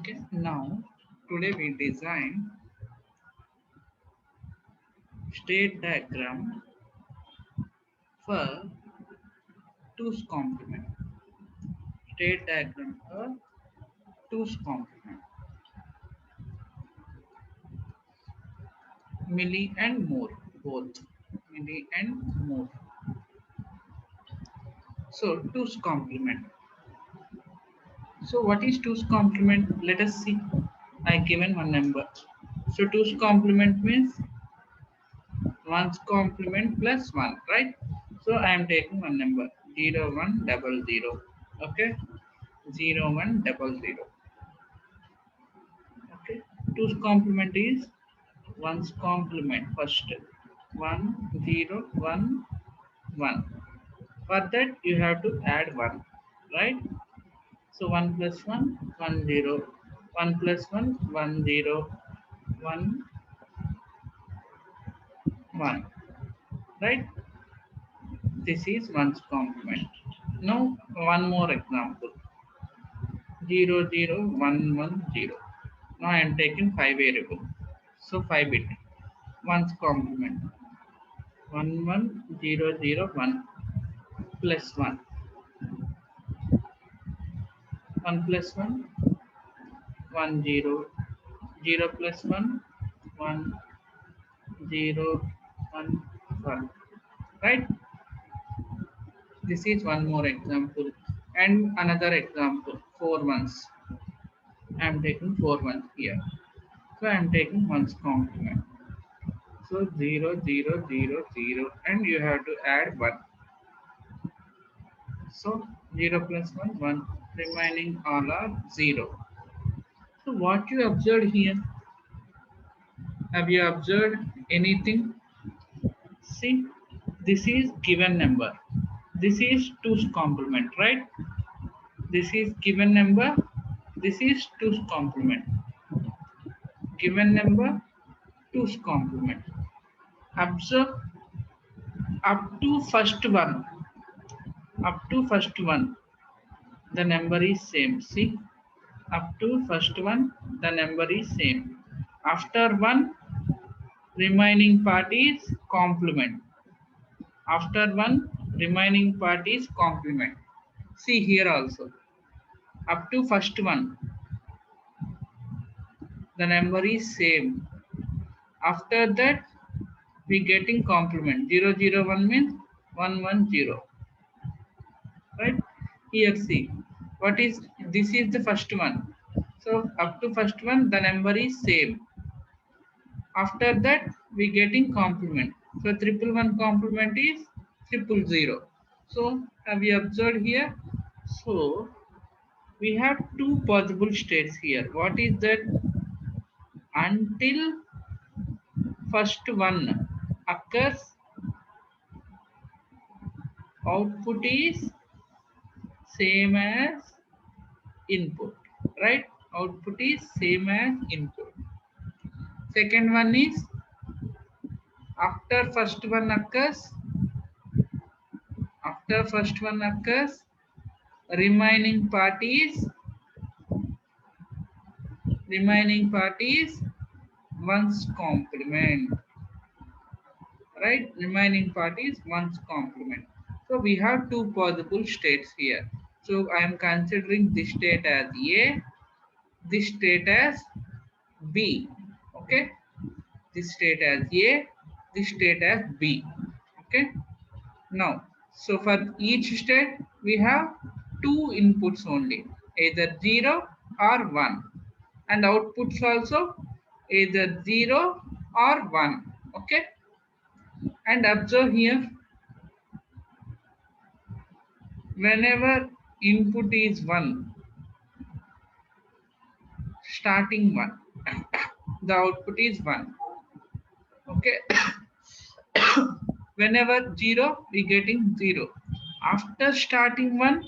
Okay, now today we design state diagram for two's complement. State diagram for two's complement, milli and more, both milli and more. So two's complement. So what is two's complement? Let us see. I given one number. So two's complement means one's complement plus one, right? So I am taking one number 0100. Okay, 0100. Okay, two's complement is one's complement first 1011. For that you have to add one, right? So 1 plus 1 1 0, 1 plus 1 1 0, 1 1, right? This is one's complement. Now one more example 00110. Now I am taking 5 variable. So 5 bit. One's complement 11001 plus 1. 1 plus 1 1 0. 0 plus 1 1 0 1 1. Right? This is one more example. And another example 4 ones. I am taking 4 ones here. So I am taking one's complement. So 0 0 0 0 and you have to add 1. So 0 plus 1 1, remaining all are 0. So what you observed here? Have you observed anything? See, this is given number. This is two's complement, right? This is given number. This is two's complement. Given number, two's complement. Observe up to first one. Up to first one, the number is same. See, up to first one, the number is same. After one, remaining part is complement. After one, remaining part is complement. See here also. Up to first one, the number is same. After that, we getting complement. 001 means 110. Right? Here see. What is this is the first one. So up to first one, the number is same. After that, we getting complement. So 111 complement is 000. So have you observed here? So we have two possible states here. What is that? Until first one occurs, output is same as input, right? Output is same as input. Second one is after first one occurs, after first one occurs, remaining part is one's complement, right? Remaining part is one's complement. So we have two possible states here. So I am considering this state as A, this state as B. Okay, this state as A, this state as B. Okay, now so for each state we have two inputs only, either 0 or 1, and outputs also either 0 or 1. Okay, and observe here, whenever input is 1, starting 1, the output is 1. Okay, whenever 0 we getting 0. After starting 1,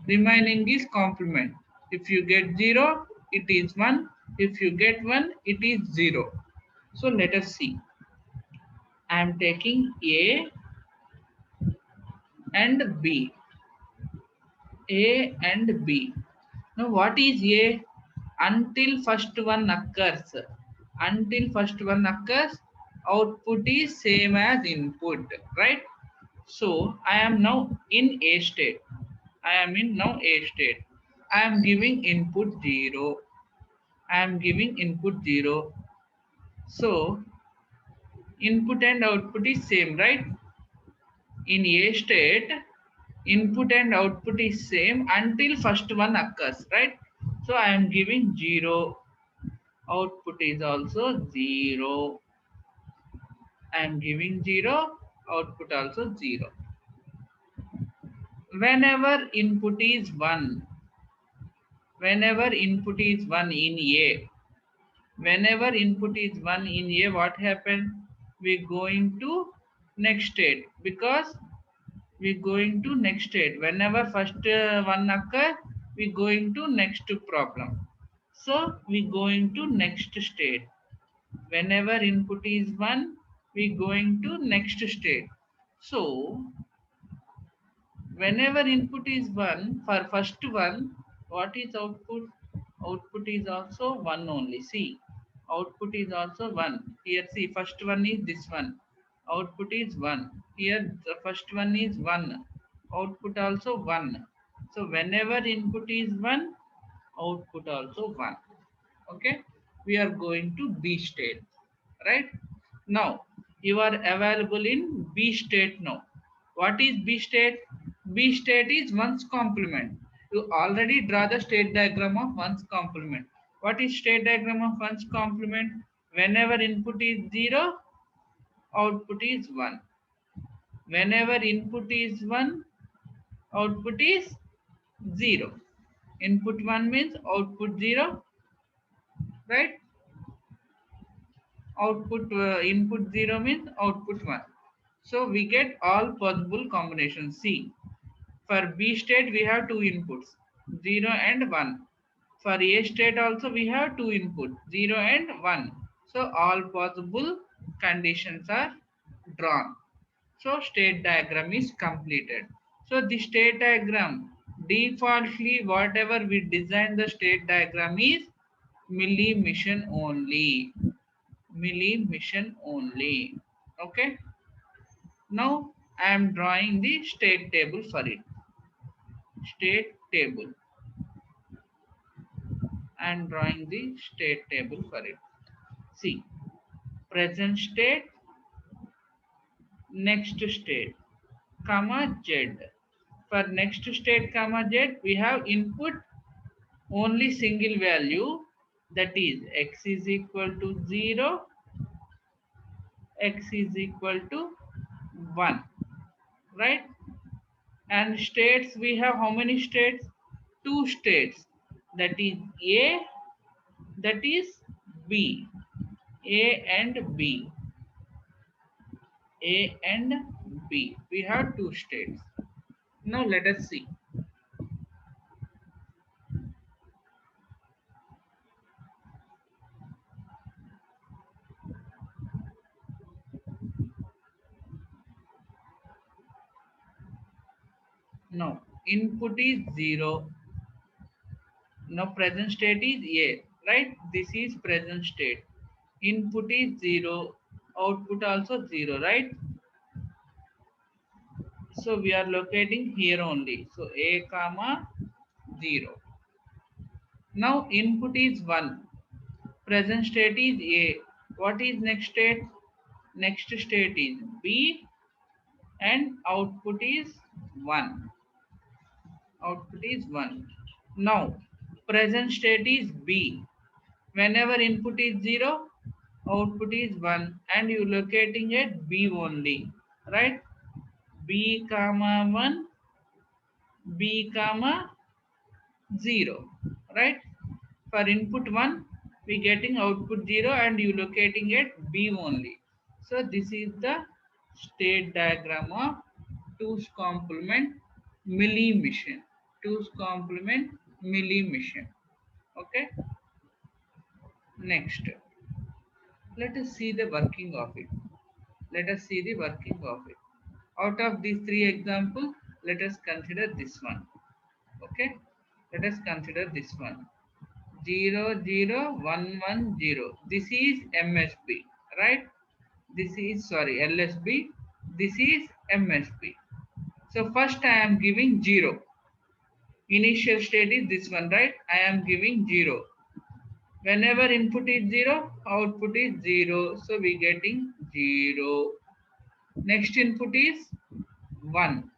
remaining is complement. If you get 0, it is 1. If you get 1, it is 0. So let us see. I am taking A and B. A and B. Now what is A? Until first one occurs. Until first one occurs, output is same as input, right? So I am now in A state. I am in now A state. I am giving input 0. I am giving input 0. So input and output is same, right? In A state, input and output is same until first one occurs, right? So I am giving 0. Output is also 0. I am giving 0. Output also 0. Whenever input is 1, whenever input is 1 in A, whenever input is 1 in A, what happened? We going to next state, because we going to next state. Whenever first one occur, we going to next problem. So we going to next state. Whenever input is 1, we going to next state. So whenever input is 1, for first one, what is output? Output is also 1 only. See, output is also 1. Here see, first one is this one. Output is 1. Here the first one is 1. Output also 1. So whenever input is 1, output also 1. Okay, we are going to B state, right? Now you are available in B state now. What is B state? B state is 1's complement. You already draw the state diagram of 1's complement. What is state diagram of 1's complement? Whenever input is 0, output is 1. Whenever input is 1, output is 0. Input 1 means output 0, right? Output input 0 means output 1. So we get all possible combinations. See, for B state we have two inputs, 0 and 1. For A state also we have two inputs, 0 and 1. So all possible conditions are drawn. So state diagram is completed. So the state diagram, defaultly whatever we design the state diagram is milli mission only. Milli mission only. Okay. Now I am drawing the state table for it. State table. I am drawing the state table for it. See, present state, next state, comma Z. For next state, comma Z, we have input only single value, that is x is equal to 0, x is equal to 1, right? And states, we have how many states? Two states, that is A, that is B. A and B. A and B. We have two states. Now let us see. Now input is 0. Now present state is A, right? This is present state. Input is 0. Output also 0, right? So we are locating here only. So A comma 0. Now input is 1. Present state is A. What is next state? Next state is B and output is 1. Output is 1. Now present state is B. Whenever input is 0, output is 1 and you locating at B only, right? B comma 1, B comma 0, right? For input 1, we getting output 0 and you locating at B only. So this is the state diagram of 2's complement milli mission. 2's complement milli mission. Okay. Next, let us see the working of it. Let us see the working of it. Out of these three examples, let us consider this one. Okay. Let us consider this one. 00110. This is MSB, right? This is, sorry, LSB. This is MSB. So first I am giving 0. Initial state is this one, right? I am giving 0. Whenever input is 0, output is 0. So we getting 0. Next input is 1.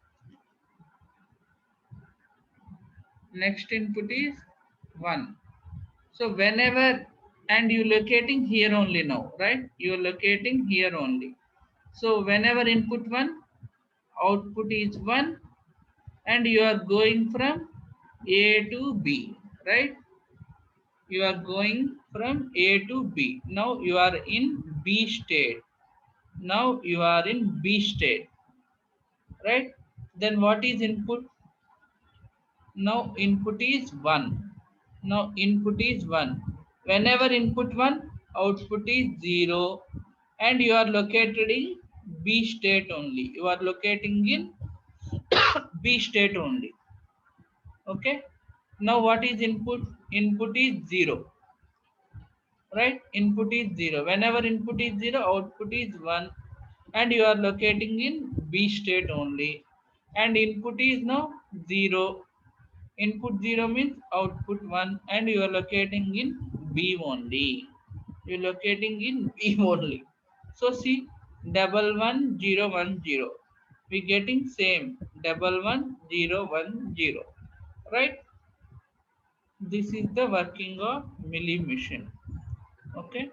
Next input is 1. So whenever, and you locating here only now, right? You are locating here only. So whenever input 1, output is 1, and you are going from A to B, right? You are going from A to B. Now you are in B state. Now you are in B state, right? Then what is input? Now input is 1. Now input is 1. Whenever input 1, output is 0, and you are located in B state only. You are locating in B state only. Okay. Now what is input? Input is 0. Right? Input is 0. Whenever input is 0, output is 1, and you are locating in B state only. And input is now 0. Input 0 means output 1, and you are locating in B only. You are locating in B only. So see, 11010. We getting same 11010. Right? This is the working of milli machine. Okay.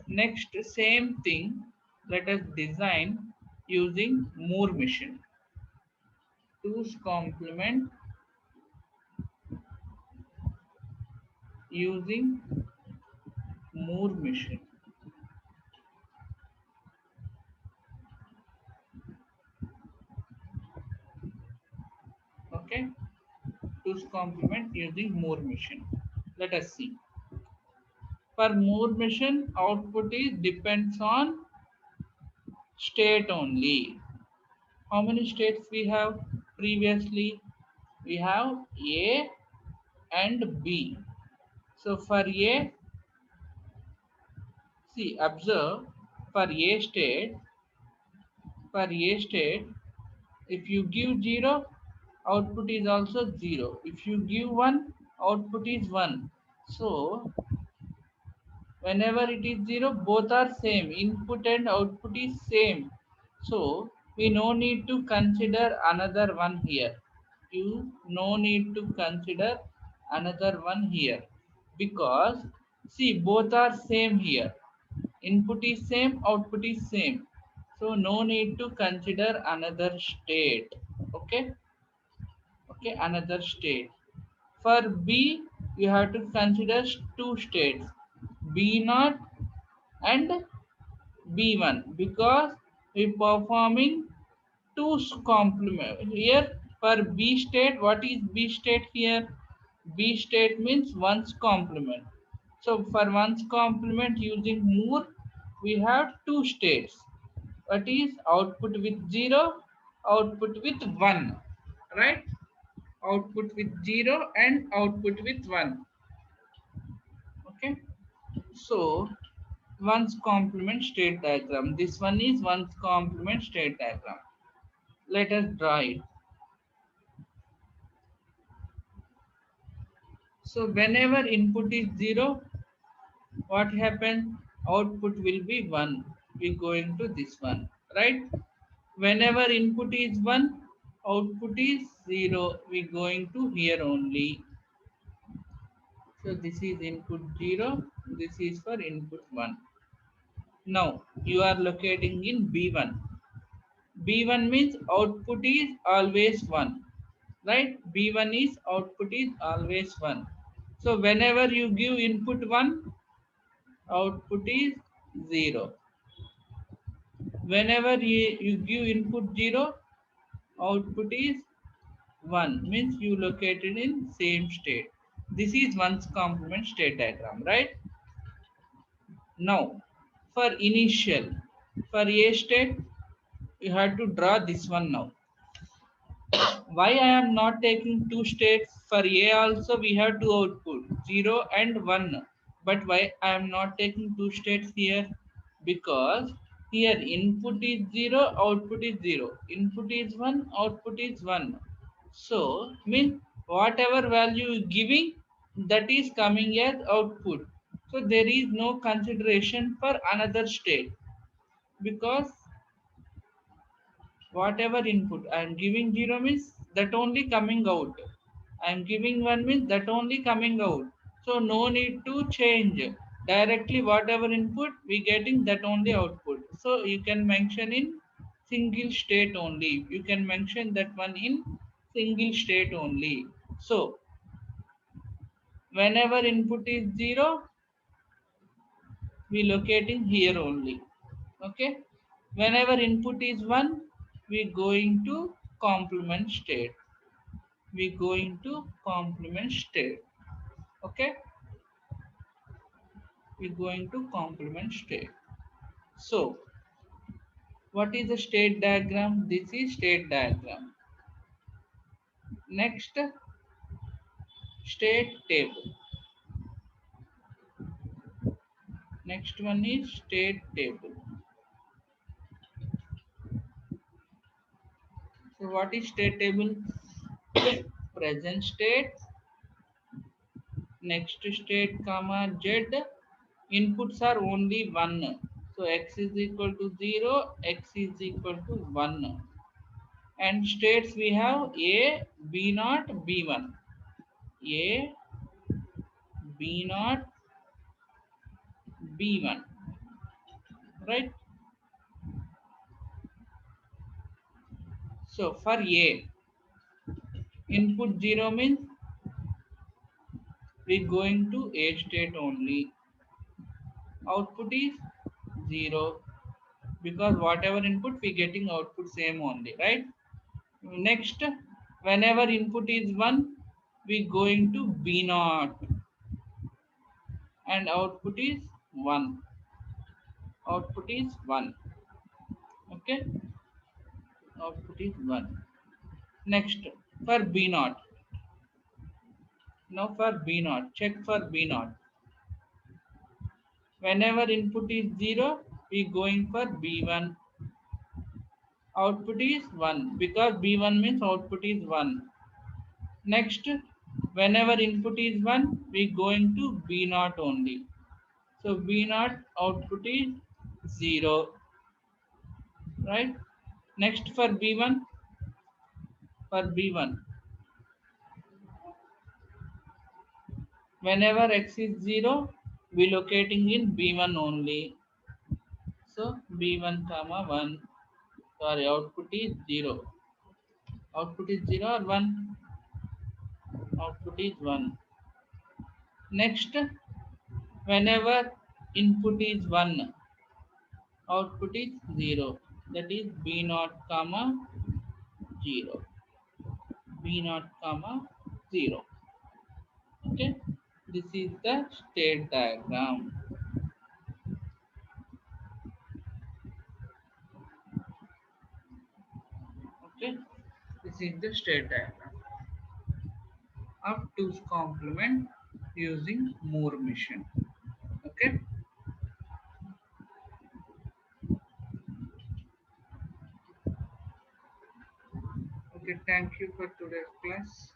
Next, same thing. Let us design using Moore machine. 2's complement using Moore machine. Okay, 2's complement using Moore machine. Let us see. For Moore machine, output is depends on state only. How many states we have previously? We have A and B. So for A, see, observe, for A state, if you give 0, output is also 0. If you give 1, output is 1. So whenever it is 0, both are same. Input and output is same. So we no need to consider another one here. You no need to consider another one here, because see, both are same here. Input is same, output is same. So no need to consider another state. Okay. Okay, another state. For B, you have to consider two states, B0 and B1, because we performing two complement. Here for B state, what is B state here? B state means one's complement. So for one's complement using Moore, we have two states. What is output with 0, output with 1, right? Output with 0 and output with 1. Okay. So one's complement state diagram. This one is one's complement state diagram. Let us draw it. So whenever input is 0, what happens? Output will be 1. We go into this one, right? Whenever input is 1, output is 0. We going to here only. So this is input 0. This is for input 1. Now you are locating in B1. B1 means output is always 1. Right? B1 is output is always 1. So whenever you give input 1, output is 0. Whenever you give input 0, output is 1. Means you located in same state. This is one's complement state diagram, right? Now, for initial, for A state, you have to draw this one now. Why I am not taking two states? For A also we have two output 0 and 1, but why I am not taking two states here? Because here input is 0, output is 0, input is 1, output is 1. So means whatever value you giving, that is coming as output. So there is no consideration for another state, because whatever input I am giving 0 means that only coming out, I am giving 1 means that only coming out. So no need to change, directly whatever input we getting, that only output. So you can mention in single state only, you can mention that one in single state only. So whenever input is 0, we locating here only. Okay, whenever input is 1, we going to complement state, we going to complement state. Okay, we going to complement state. So what is the state diagram? This is state diagram. Next, state table. Next one is state table. So what is state table? Present state, next state comma z. Inputs are only 1, so x is equal to 0, x is equal to 1. And states we have a, b naught, b1, a, b naught, b1, right? So for a, input 0 means we going to a state only, output is 0, because whatever input we getting output same only, right? Next, whenever input is 1, we going to b naught, and output is 1, output is 1. Okay, output is 1. Next, for b naught, now for b naught, check for b naught. Whenever input is 0, we going for b1, output is 1, because b1 means output is 1. Next, whenever input is 1, we going to b naught only. So b naught output is 0, right? Next, for b1, for b1, whenever x is 0, we locating in b1 only. So b1 comma 1, sorry, output is 0. Output is 0 or 1? Output is 1. Next, whenever input is 1, output is 0. That is b naught comma 0. B naught comma 0. Okay, this is the state diagram. Okay, this is the state diagram of two's complement using Moore machine. Okay, okay, thank you for today's class.